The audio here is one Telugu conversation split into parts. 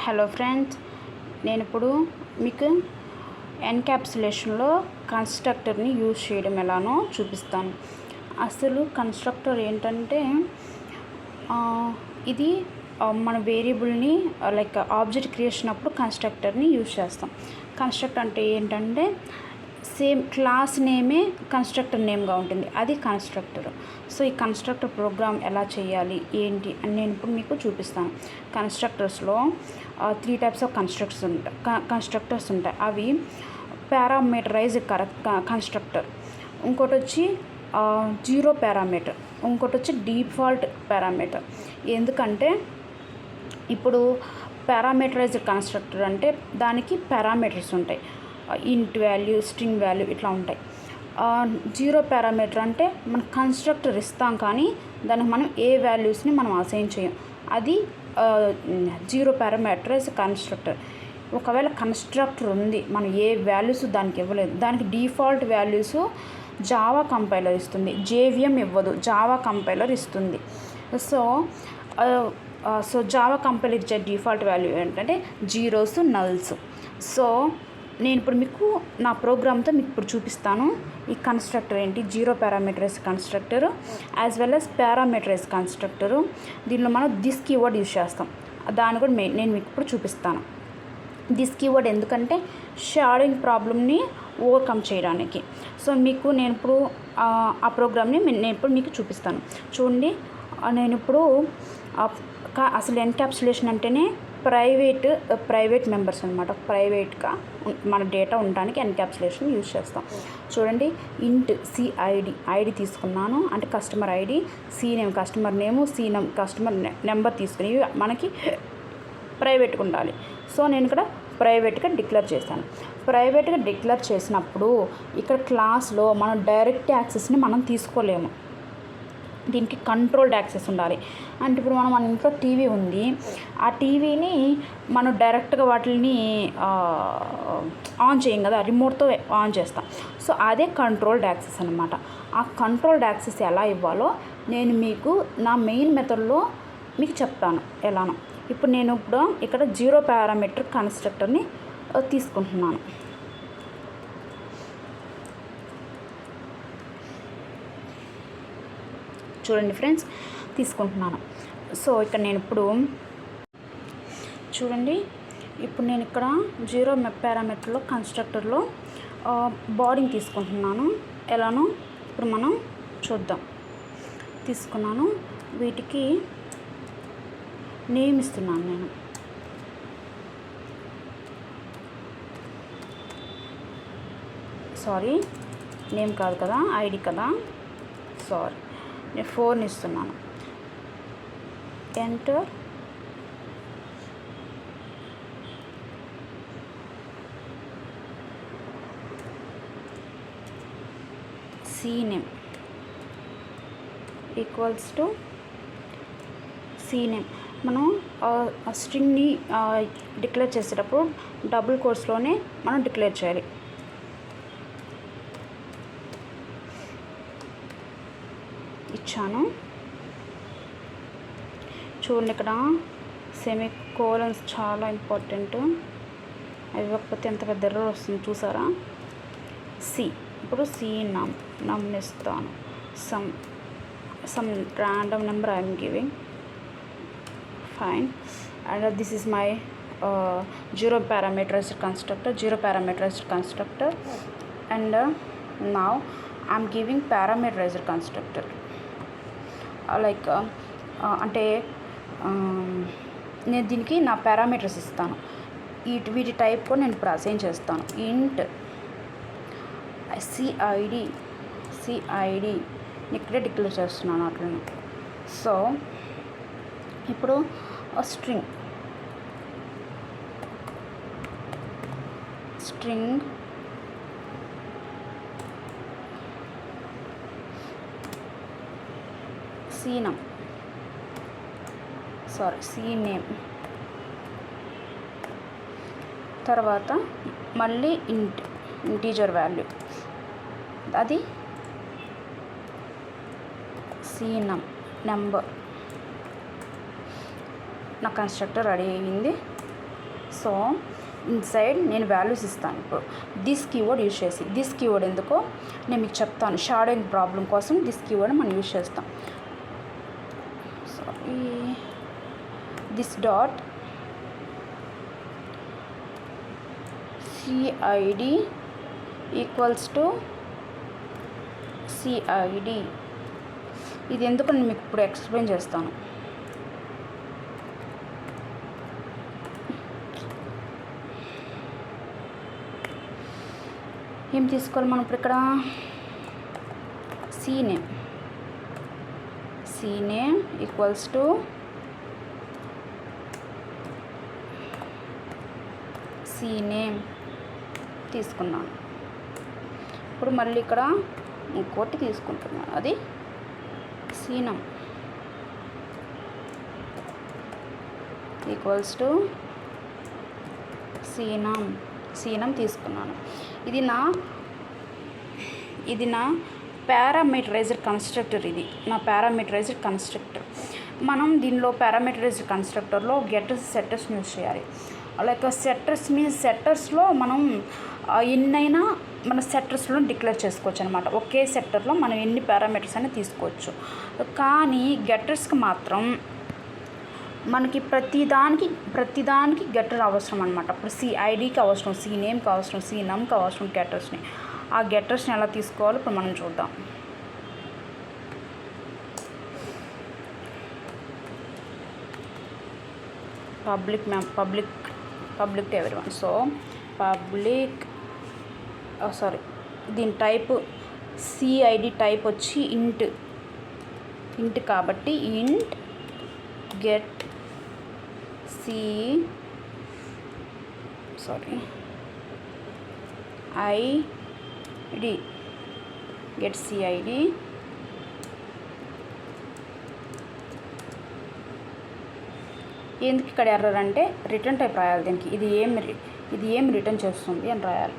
హలో ఫ్రెండ్స్, నేను ఇప్పుడు మీకు ఎన్క్యాప్సులేషన్లో కన్స్ట్రక్టర్ని యూజ్ చేయడం ఎలానో చూపిస్తాను. అసలు కన్స్ట్రక్టర్ ఏంటంటే ఇది మన వేరియబుల్ని లైక్ ఆబ్జెక్ట్ క్రియేషన్ అప్పుడు కన్స్ట్రక్టర్ని యూజ్ చేస్తాం. కన్స్ట్రక్టర్ అంటే ఏంటంటే సేమ్ క్లాస్ నేమే కన్స్ట్రక్టర్ నేమ్గా ఉంటుంది, అది కన్స్ట్రక్టర్. సో ఈ కన్స్ట్రక్టర్ ప్రోగ్రామ్ ఎలా చేయాలి ఏంటి అని నేను ఇప్పుడు మీకు చూపిస్తాను. కన్స్ట్రక్టర్స్లో 3 టైప్స్ ఆఫ్ కన్స్ట్రక్టర్స్ ఉంటాయి. అవి పారామీటరైజ్డ్ కన్స్ట్రక్టర్, ఇంకోటి వచ్చి జీరో పారామీటర్, ఇంకోటి వచ్చి డిఫాల్ట్ పారామీటర్. ఎందుకంటే ఇప్పుడు పారామీటరైజ్డ్ కన్స్ట్రక్టర్ అంటే దానికి పారామీటర్స్ ఉంటాయి, ఇంట్ వాల్యూ, స్ట్రింగ్ వాల్యూ ఇట్లా ఉంటాయి. జీరో పారామీటర్ అంటే మనం కన్స్ట్రక్టర్ ఇస్తాం కానీ దానికి మనం ఏ వాల్యూస్ని మనం అసైన్ చేయం, అది జీరో పారామీటరైజ్ కన్స్ట్రక్టర్. ఒకవేళ కన్స్ట్రక్టర్ ఉంది, మనం ఏ వాల్యూస్ దానికి ఇవ్వలేదు, దానికి డిఫాల్ట్ వాల్యూస్ జావా కంపైలర్ ఇస్తుంది, జేవిఎం ఇవ్వదు, జావా కంపైలర్ ఇస్తుంది. సో జావా కంపైలర్ ఇచ్చే డిఫాల్ట్ వాల్యూ ఏంటంటే జీరోస్, నల్స్. సో నేను ఇప్పుడు మీకు నా ప్రోగ్రామ్తో మీకు ఇప్పుడు చూపిస్తాను ఈ కన్స్ట్రక్టర్ ఏంటి, zero parameterized constructor as well as parameterized constructor. దీనిలో మనం దిస్ కీవర్డ్ యూజ్ చేస్తాం, దాన్ని కూడా నేను మీకు ఇప్పుడు చూపిస్తాను. దిస్ కీవర్డ్ ఎందుకంటే షాడోయింగ్ ప్రాబ్లమ్ని ఓవర్కమ్ చేయడానికి. సో మీకు నేను ఇప్పుడు ఆ ప్రోగ్రామ్ని నేను ఇప్పుడు మీకు చూపిస్తాను. చూడండి, నేను ఇప్పుడు అసలు ఎన్క్యాప్సులేషన్ అంటేనే ప్రైవేట్ మెంబర్స్ అనమాట. ప్రైవేట్గా మన డేటా ఉండడానికి ఎన్క్యాప్సులేషన్ యూజ్ చేస్తాం. చూడండి, ఇంట్ ఐడి తీసుకున్నాను అంటే కస్టమర్ ఐడి, నేమ్ కస్టమర్ నేము, నేమ్ కస్టమర్ నెంబర్ తీసుకుని మనకి ప్రైవేట్గా ఉండాలి. సో నేను ఇక్కడ ప్రైవేట్గా డిక్లేర్ చేశాను. ప్రైవేట్గా డిక్లేర్ చేసినప్పుడు ఇక్కడ క్లాస్లో మనం డైరెక్ట్ యాక్సెస్ని మనం తీసుకోలేము, దీనికి కంట్రోల్డ్ యాక్సెస్ ఉండాలి. అంటే ఇప్పుడు మన ఇంట్లో టీవీ ఉంది, ఆ టీవీని మనం డైరెక్ట్గా వాటిని ఆన్ చేయం కదా, రిమోట్తో ఆన్ చేస్తాం. సో అదే కంట్రోల్డ్ యాక్సెస్ అనమాట. ఆ కంట్రోల్డ్ యాక్సెస్ ఎలా ఇవ్వాలో నేను మీకు నా మెయిన్ మెథడ్లో మీకు చెప్తాను ఎలానో. ఇప్పుడు నేను ఇక్కడ జీరో పారామీటర్ కన్స్ట్రక్టర్ని తీసుకుంటున్నాను. చూడండి ఫ్రెండ్స్, తీసుకుంటున్నాను. సో ఇక్కడ నేను ఇప్పుడు చూడండి, ఇప్పుడు నేను ఇక్కడ జీరో పారామీటర్లో కన్స్ట్రక్టర్లో బాడీని తీసుకుంటున్నాను. ఎలానో ఇప్పుడు మనం చూద్దాం. తీసుకున్నాను, వీటికి నేమ్ ఇస్తున్నాను నేను. సారీ, నేమ్ కాదు కదా, ఐడి కదా, సారీ. నేను 4ని ఇస్తున్నాను. Enter. Name equals to name. మనం స్ట్రింగ్ని డిక్లేర్ చేసేటప్పుడు డబుల్ కోట్స్లోనే మనం డిక్లేర్ చేయాలి. ఇచ్చాను. చూడండి, ఇక్కడ సెమీకోలన్స్ చాలా ఇంపార్టెంట్, అవి ఇవ్వకపోతే ఎంత పెద్ద ఎర్రర్ వస్తుంది చూసారా. ఇప్పుడు నమ్ ఇస్తాను. Some random number I'm giving, fine. And this is my zero parameterised constructor and now I'm giving parameterised constructor. Like అంటే నేను దీనికి నా పారామీటర్స్ ఇస్తాను, వీటి టైప్ కూడా నేను ఇప్పుడు అసైన్ చేస్తాను. ఇంట్ సిఐడి ఇక్కడే డిక్లేర్ చేస్తున్నాను అట్లనే. సో ఇప్పుడు స్ట్రింగ్ నేమ్, తర్వాత మళ్ళీ ఇంటీజర్ వాల్యూ, అది నెంబర్. నా కన్స్ట్రక్టర్ రెడీ అయ్యింది. సో ఇన్సైడ్ నేను వాల్యూస్ ఇస్తాను. ఇప్పుడు దిస్ కీవర్డ్ యూజ్ చేసి, దిస్ కీవర్డ్ ఎందుకో నేను మీకు చెప్తాను. షాడోయింగ్ ప్రాబ్లం కోసం దిస్ కీవర్డ్ మనం యూజ్ చేస్తాం. సో ఈ this dot CID equals to CID. ఇది ఎందుకు నేను మీకు ఇప్పుడు ఎక్స్ప్లెయిన్ చేస్తాను. ఏం తీసుకోవాలి మనం ఇప్పుడు ఇక్కడ? CNAME ఈక్వల్స్ టు CNAME తీసుకున్నాను. ఇప్పుడు మళ్ళీ ఇక్కడ ఇంకోటి తీసుకుంటున్నాను, అది CNAME ఈక్వల్స్ టు CNAME తీసుకున్నాను. ఇది నా పారామీటరైజ్డ్ కన్స్ట్రక్టర్. ఇది నా పారామీటరైజ్డ్ కన్స్ట్రక్టర్. మనం దీనిలో పారామీటరైజ్డ్ కన్స్ట్రక్టర్లో గెటర్స్ సెట్టర్స్ యూజ్ చేయాలి. లైక్ సెట్టర్స్ మీన్స్ సెట్టర్స్లో మనం ఎన్నైనా మన సెట్టర్స్లో డిక్లేర్ చేసుకోవచ్చు అనమాట. ఒకే సెక్టర్లో మనం ఎన్ని పారామీటర్స్ అయినా తీసుకోవచ్చు. కానీ గెటర్స్కి మాత్రం మనకి ప్రతిదానికి గెటర్ అవసరం అనమాట. ఇప్పుడు CIDకి అవసరం, CNAMEకి అవసరం, CNUMకి అవసరం గెటర్స్ని. ఆ గెటర్స్ని ఎలా తీసుకోవాలో ఇప్పుడు మనం చూద్దాం. Public to everyone. సో దీని టైప్ CID టైప్ వచ్చి ఇంట్ కాబట్టి ఇంట్ గెట్ get CID. ఎందుకు ఇక్కడ ఎర్రర్ అంటే రిటర్న్ టైప్ రాయాలి దీనికి. ఇది ఏం రిటర్న్ చేస్తుంది అని రాయాలి.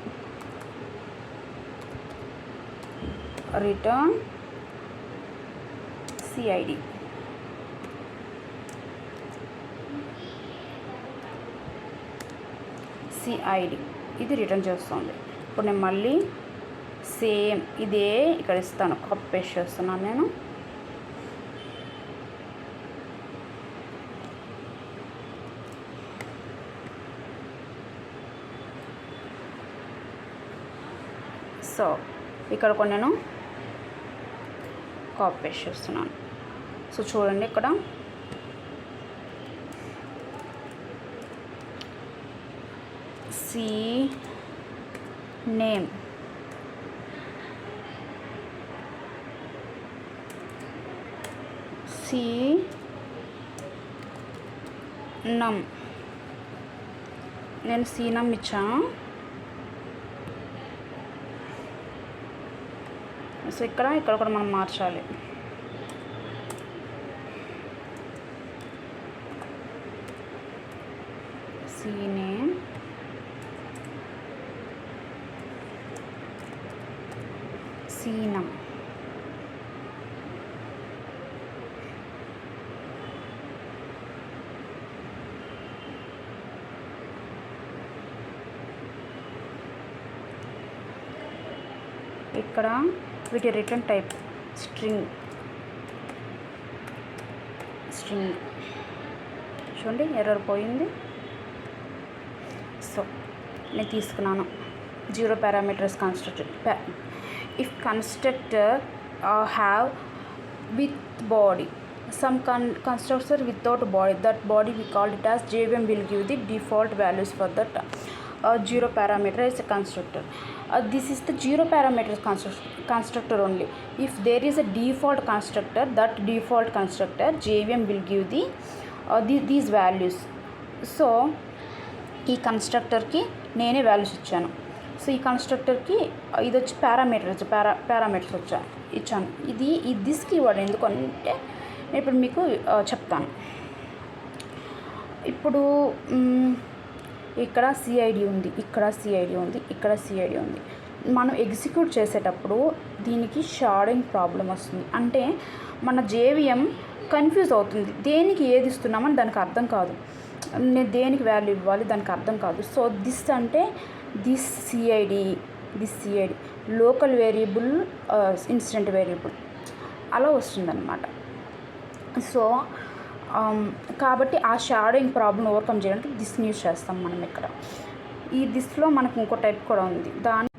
Return CID. ఇది రిటర్న్ చేస్తుంది. ఇప్పుడు నేను మళ్ళీ సేమ్ ఇదే ఇక్కడ ఇస్తాను, కాపీ పేస్ట్ చేస్తున్నాను నేను. సో ఇక్కడ కొన్ని నేను కాపీ పేస్ట్ చేస్తున్నాను. సో చూడండి ఇక్కడ CNAME CNUM నేను CNUM ఇచ్చాను. సో ఇక్కడ కూడా మనం మార్చాలి. CNAME CNUM. ఇక్కడ వీటి రిటర్న్ టైప్ స్ట్రింగ్ చూడండి ఎర్రర్ పోయింది. సో నేను తీసుకున్నాను 0 parameters constructor. If constructor have with body, some constructor without body, that body we call it as JVM will give the default values for that 0 parameters constructor. This is the 0 parameters constructor only. If there is a default constructor, that default constructor JVM will give these values. So ఈ కన్స్ట్రక్టర్కి నేనే వాల్యూస్ ఇచ్చాను. సో ఈ కన్స్ట్రక్టర్కి ఇది వచ్చి పారామీటర్స్ ఇచ్చాను. ఇది దిస్ కీవర్డ్ ఎందుకు అంటే నేను ఇప్పుడు మీకు చెప్తాను. ఇప్పుడు ఇక్కడ CID ఉంది, ఇక్కడ CID ఉంది. మనం ఎగ్జిక్యూట్ చేసేటప్పుడు దీనికి షార్డింగ్ ప్రాబ్లం వస్తుంది. అంటే మన JVM కన్ఫ్యూజ్ అవుతుంది, దేనికి ఏది ఇస్తున్నామని దానికి అర్థం కాదు. నేను దేనికి వాల్యూ ఇవ్వాలి దానికి అర్థం కాదు. సో దిస్ అంటే this CID local variable, instant variable అలా వస్తుందన్నమాట. సో కాబట్టి ఆ షాడోయింగ్ ప్రాబ్లం ఓవర్కమ్ చేయడానికి దిస్ని యూజ్ చేస్తాం మనం ఇక్కడ. ఈ దిస్లో మనకు ఇంకో టైప్ కూడా ఉంది. దాని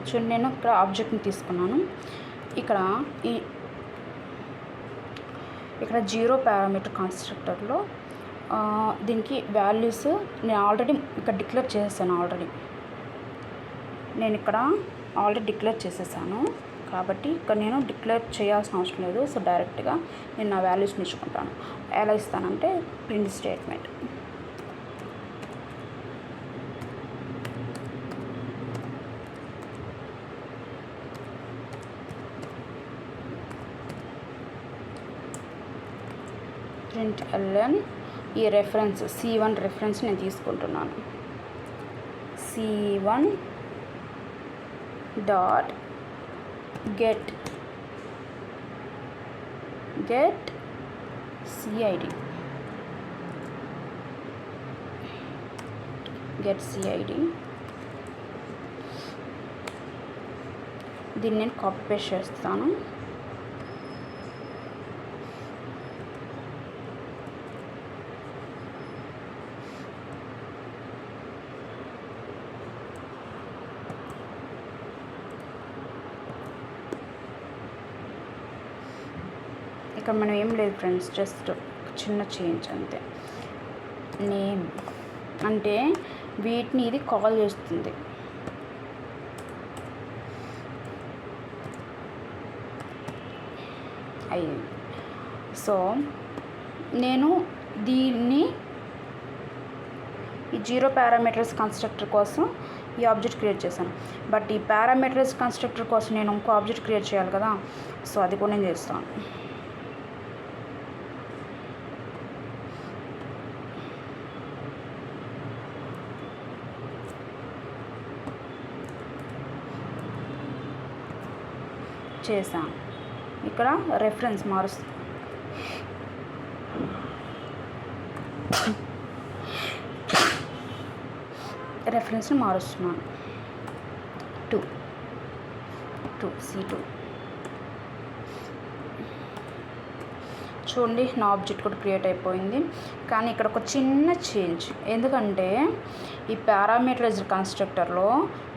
చూడండి, నేను ఇక్కడ ఆబ్జెక్ట్ని తీసుకున్నాను. ఇక్కడ జీరో పారామీటర్ కన్స్ట్రక్టర్లో దీనికి వాల్యూస్ నేను ఆల్రెడీ ఇక్కడ డిక్లేర్ చేసేసాను. నేను ఇక్కడ ఆల్రెడీ డిక్లేర్ చేసేసాను కాబట్టి ఇక్కడ నేను డిక్లేర్ చేయాల్సిన అవసరం లేదు. సో డైరెక్ట్గా నేను నా వాల్యూస్ని ఇచ్చుకుంటాను. ఎలా ఇస్తానంటే ప్రింట్ స్టేట్మెంట్ ప్రింట్ ln ఈ రెఫరెన్స్ C1 రెఫరెన్స్ నేను తీసుకుంటున్నాను. C1 డాట్ గెట్ CID దీన్ని నేను కాపీ పేస్ట్ చేస్తాను. ఇక్కడ మనం ఏం లేదు ఫ్రెండ్స్, జస్ట్ చిన్న చేంజ్ అంతే. నేమ్ అంటే వీటిని ఇది కాల్ చేస్తుంది. సో నేను దీన్ని ఈ జీరో పారామీటర్స్ కన్స్ట్రక్టర్ కోసం ఈ ఆబ్జెక్ట్ క్రియేట్ చేశాను. బట్ ఈ పారామీటర్స్ కన్స్ట్రక్టర్ కోసం నేను ఇంకో ఆబ్జెక్ట్ క్రియేట్ చేయాలి కదా. సో అది కూడా నేను చేస్తాను. ఇక్కడ రెఫరెన్స్ మారుస్తాను. రెఫరెన్స్ని మారుస్తున్నాను. 2 C2. చూడండి, నా ఆబ్జెక్ట్ కూడా క్రియేట్ అయిపోయింది. కానీ ఇక్కడ ఒక చిన్న చేంజ్, ఎందుకంటే ఈ పారామీటరైజ్డ్ కన్స్ట్రక్టర్లో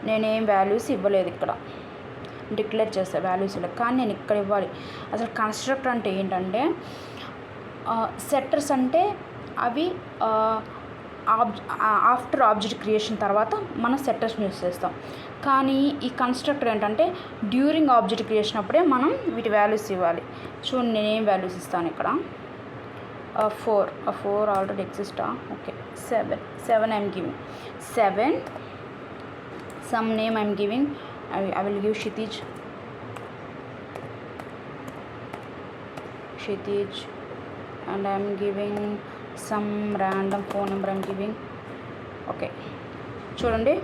నేనేం వాల్యూస్ ఇవ్వలేదు. ఇక్కడ డిక్లేర్ చేసే వాల్యూస్ ఇలా, కానీ నేను ఇక్కడ ఇవ్వాలి. అసలు కన్స్ట్రక్టర్ అంటే ఏంటంటే సెట్టర్స్ అంటే అవి ఆఫ్టర్ ఆబ్జెక్ట్ క్రియేషన్ తర్వాత మనం సెట్టర్స్ని యూస్ చేస్తాం. కానీ ఈ కన్స్ట్రక్టర్ ఏంటంటే డ్యూరింగ్ ఆబ్జెక్ట్ క్రియేషన్ అప్పుడే మనం వీటి వాల్యూస్ ఇవ్వాలి. చూడండి, నేనేం వాల్యూస్ ఇస్తాను ఇక్కడ. 4 ఆల్రెడీ ఎగ్జిస్టా. Okay, 7 I'm giving 7. Some name I'm giving. I will give Kshitij, and I am giving some random phone number I am giving. Okay, చూడండి,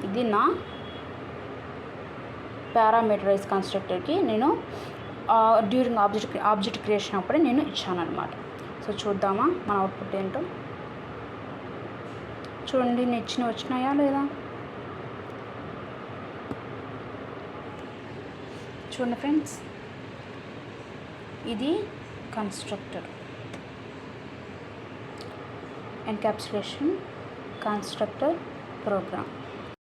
ఇది నా పారామీటరైజ్ కన్స్ట్రక్టర్కి నేను డ్యూరింగ్ ఆబ్జెక్ట్ క్రియేషన్ అప్పుడే నేను ఇచ్చాను అనమాట. సో చూద్దామా మన అవుట్పుట్ ఏంటో. చూడండి, నేను వచ్చినాయా లేదా. చూడండి ఫ్రెండ్స్, ఇది కన్స్ట్రక్టర్ ఎన్క్యాప్సులేషన్ కన్స్ట్రక్టర్ ప్రోగ్రామ్.